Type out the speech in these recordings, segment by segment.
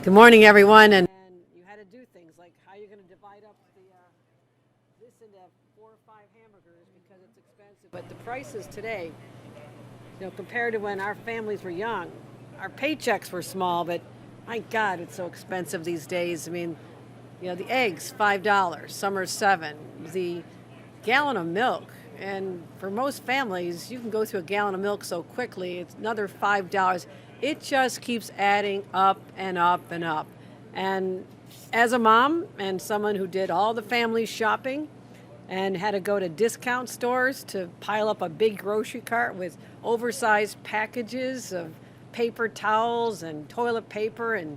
Good morning, everyone. And you had to do things like how you're going to divide up this into 4 or 5 hamburgers because it's expensive. But the prices today, compared to when our families were young, our paychecks were small, but my God, it's so expensive these days. I mean, the eggs, $5, some are 7. The gallon of milk, and for most families, you can go through a gallon of milk so quickly, it's another $5. It just keeps adding up and up and up. And as a mom and someone who did all the family shopping and had to go to discount stores to pile up a big grocery cart with oversized packages of paper towels and toilet paper and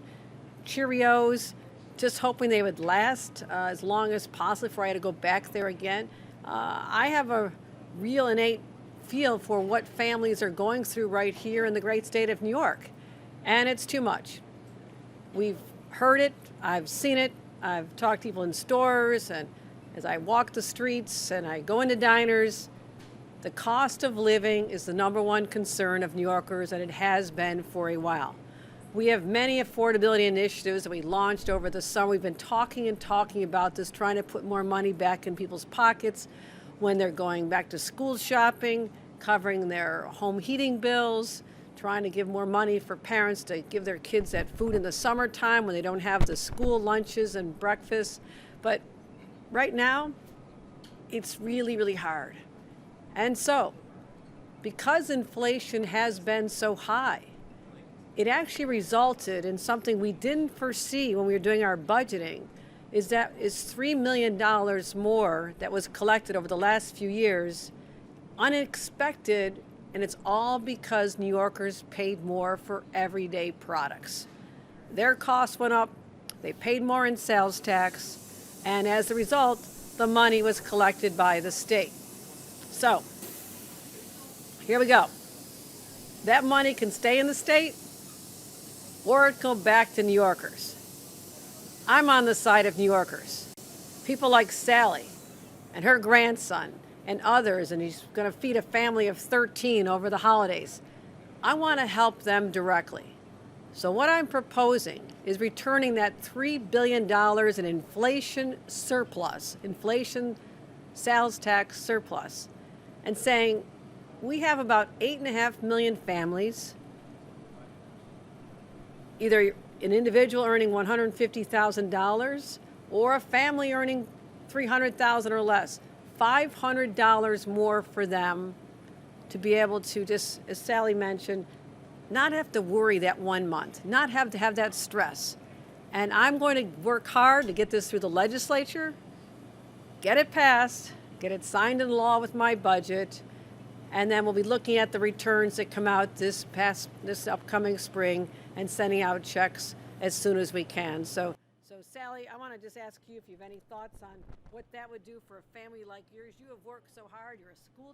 Cheerios, just hoping they would last as long as possible before I had to go back there again. I have a real innate feel for what families are going through right here in the great state of New York. And it's too much. We've heard it, I've seen it, I've talked to people in stores, and as I walk the streets and I go into diners, the cost of living is the number one concern of New Yorkers, and it has been for a while. We have many affordability initiatives that we launched over the summer. We've been talking about this, trying to put more money back in people's pockets when they're going back to school shopping, covering their home heating bills, trying to give more money for parents to give their kids that food in the summertime when they don't have the school lunches and breakfasts. But right now, it's really, really hard. And so, because inflation has been so high, it actually resulted in something we didn't foresee when we were doing our budgeting, is $3 million more that was collected over the last few years, unexpected, and it's all because New Yorkers paid more for everyday products. Their costs went up, they paid more in sales tax, and as a result, the money was collected by the state. So, here we go. That money can stay in the state, or it can go back to New Yorkers. I'm on the side of New Yorkers. People like Sally and her grandson and others, and he's going to feed a family of 13 over the holidays. I want to help them directly. So what I'm proposing is returning that $3 billion in inflation surplus, inflation sales tax surplus, and saying we have about 8.5 million families, either an individual earning $150,000 or a family earning $300,000 or less, $500 more for them to be able to, just as Sally mentioned, not have to worry that 1 month, not have to have that stress. And I'm going to work hard to get this through the legislature, get it passed, get it signed into law with my budget, and then we'll be looking at the returns that come out this upcoming spring and sending out checks as soon as we can. So Sally, I want to just ask you if you have any thoughts on what that would do for a family like yours. You have worked so hard. You're a school